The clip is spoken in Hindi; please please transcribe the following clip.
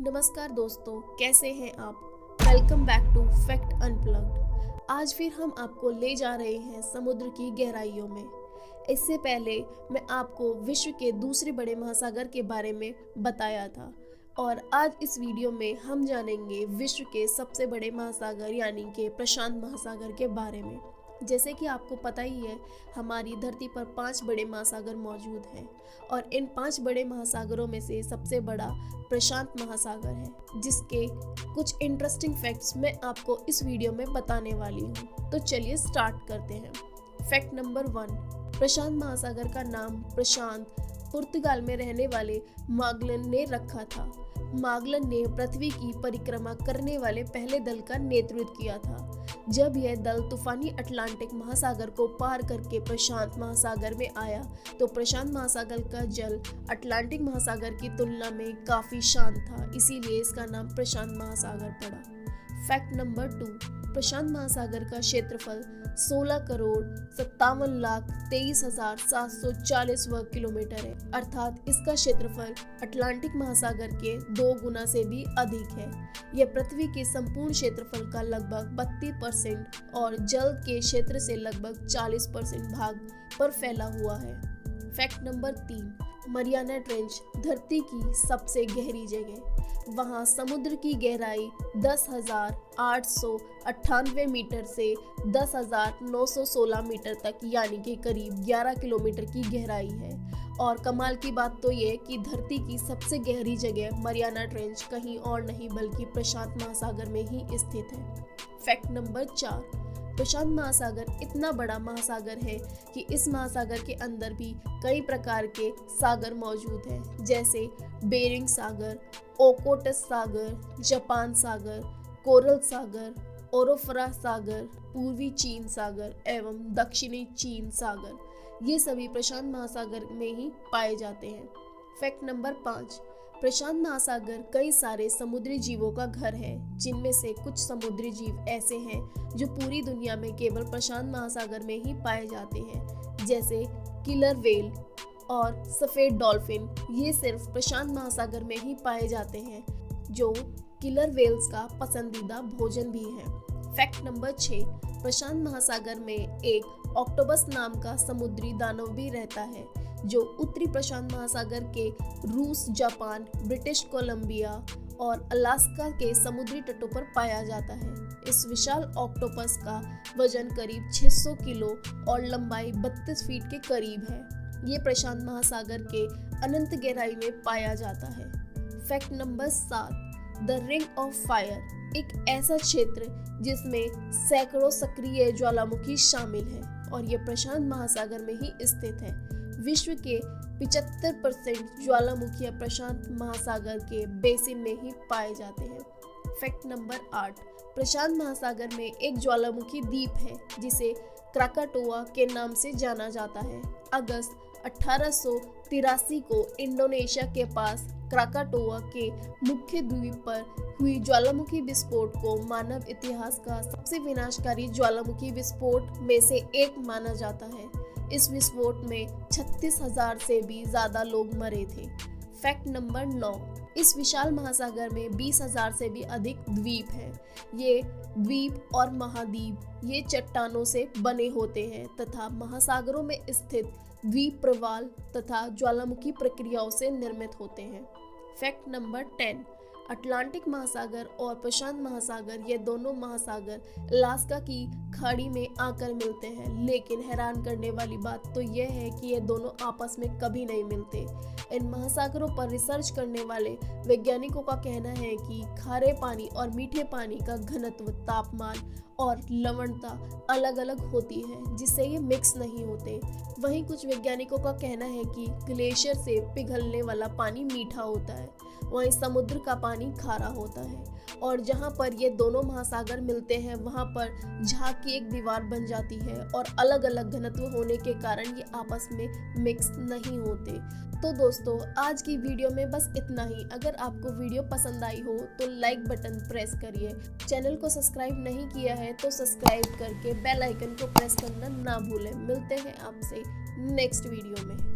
नमस्कार दोस्तों, कैसे हैं आप। Welcome back to Fact Unplugged. आज फिर हम आपको ले जा रहे हैं समुद्र की गहराइयों में। इससे पहले मैं आपको विश्व के दूसरे बड़े महासागर के बारे में बताया था और आज इस वीडियो में हम जानेंगे विश्व के सबसे बड़े महासागर यानी कि प्रशांत महासागर के बारे में। जैसे कि आपको पता ही है, हमारी धरती पर 5 बड़े महासागर मौजूद हैं और इन 5 बड़े महासागरों में से सबसे बड़ा प्रशांत महासागर है, जिसके कुछ इंटरेस्टिंग फैक्ट्स मैं आपको इस वीडियो में बताने वाली हूँ। तो चलिए स्टार्ट करते हैं। फैक्ट नंबर 1, प्रशांत महासागर का नाम प्रशांत पुर्तगाल में रहने वाले मागलन ने रखा था। मागलन ने पृथ्वी की परिक्रमा करने वाले पहले दल का नेतृत्व किया था। जब यह दल तूफानी अटलांटिक महासागर को पार करके प्रशांत महासागर में आया तो प्रशांत महासागर का जल अटलांटिक महासागर की तुलना में काफी शांत था, इसीलिए इसका नाम प्रशांत महासागर पड़ा। फैक्ट नंबर 2, प्रशांत महासागर का क्षेत्रफल 16,57,23,740 वर्ग किलोमीटर है, अर्थात इसका क्षेत्रफल अटलांटिक महासागर के 2 गुना से भी अधिक है। यह पृथ्वी के संपूर्ण क्षेत्रफल का लगभग 32% और जल के क्षेत्र से लगभग 40% भाग पर फैला हुआ है। फैक्ट नंबर 3, मरियाना ट्रेंच धरती की सबसे गहरी जगह। वहाँ समुद्र की गहराई 10,898 मीटर से 10,916 मीटर तक यानी कि करीब 11 किलोमीटर की गहराई है। और कमाल की बात तो ये कि धरती की सबसे गहरी जगह मरियाना ट्रेंच कहीं और नहीं बल्कि प्रशांत महासागर में ही स्थित है। फैक्ट नंबर 4, प्रशांत महासागर इतना बड़ा महासागर है कि इस महासागर के अंदर भी कई प्रकार के सागर मौजूद हैं, जैसे बेरिंग सागर, ओकोटस सागर, जापान सागर, कोरल सागर, ओरोफरा सागर, पूर्वी चीन सागर एवं दक्षिणी चीन सागर। ये सभी प्रशांत महासागर में ही पाए जाते हैं। फैक्ट नंबर 5, प्रशांत महासागर कई सारे समुद्री जीवों का घर है, जिनमें से कुछ समुद्री जीव ऐसे हैं जो पूरी दुनिया में केवल प्रशांत महासागर में ही पाए जाते हैं, जैसे किलर व्हेल और सफेद डॉल्फिन। ये सिर्फ प्रशांत महासागर में ही पाए जाते हैं, जो किलर व्हेल्स का पसंदीदा भोजन भी है। फैक्ट नंबर 6, प्रशांत महासागर में एक ऑक्टोपस नाम का समुद्री दानव भी रहता है, जो उत्तरी प्रशांत महासागर के रूस, जापान, ब्रिटिश कोलंबिया और अलास्का के समुद्री तटों पर पाया जाता है। इस विशाल ऑक्टोपस का वजन करीब 600 किलो और लंबाई 32 फीट के करीब है। ये प्रशांत महासागर के अनंत गहराई में पाया जाता है। Fact number 7, the ring of fire एक ऐसा क्षेत्र जिसमें सैकड़ों सक्रिय ज्वालामुखी शामिल है और ये प्रशांत महासागर में ही स्थित है। विश्व के 75% ज्वालामुखी प्रशांत महासागर के बेसिन में ही पाए जाते हैं। फैक्ट नंबर 8, प्रशांत महासागर में एक ज्वालामुखी द्वीप है जिसे क्राकाटोआ के नाम से जाना जाता है। अगस्त 1883 को इंडोनेशिया के पास क्राकाटोआ के मुख्य द्वीप पर हुई ज्वालामुखी विस्फोट को मानव इतिहास का सबसे विनाशकारी ज्वालामुखी विस्फोट में से एक माना जाता है। इस विस्फोट में 36,000 से भी ज्यादा लोग मरे थे। फैक्ट नंबर 9, इस विशाल महासागर में 20,000 से भी अधिक द्वीप हैं। ये द्वीप और महाद्वीप ये चट्टानों से बने होते हैं तथा महासागरों में स्थित द्वीप प्रवाल तथा ज्वालामुखी प्रक्रियाओं से निर्मित होते हैं। फैक्ट नंबर 10, अटलांटिक महासागर और प्रशांत महासागर ये दोनों महासागर अलास्का की खाड़ी में आकर मिलते हैं, लेकिन हैरान करने वाली बात तो यह है कि ये दोनों आपस में कभी नहीं मिलते। इन महासागरों पर रिसर्च करने वाले वैज्ञानिकों का कहना है कि खारे पानी और मीठे पानी का घनत्व, तापमान और लवणता अलग अलग होती है, जिससे ये मिक्स नहीं होते। वहीं कुछ वैज्ञानिकों का कहना है कि ग्लेशियर से पिघलने वाला पानी मीठा होता है, वहीं समुद्र का पानी खारा होता है और जहाँ पर ये दोनों महासागर मिलते हैं वहाँ पर झाग की एक दीवार बन जाती है और अलग अलग घनत्व होने के कारण ये आपस में मिक्स नहीं होते। तो दोस्तों, आज की वीडियो में बस इतना ही। अगर आपको वीडियो पसंद आई हो तो लाइक बटन प्रेस करिए। चैनल को सब्सक्राइब नहीं किया है तो सब्सक्राइब करके बेल आइकन को प्रेस करना ना भूलें। मिलते हैं आपसे नेक्स्ट वीडियो में।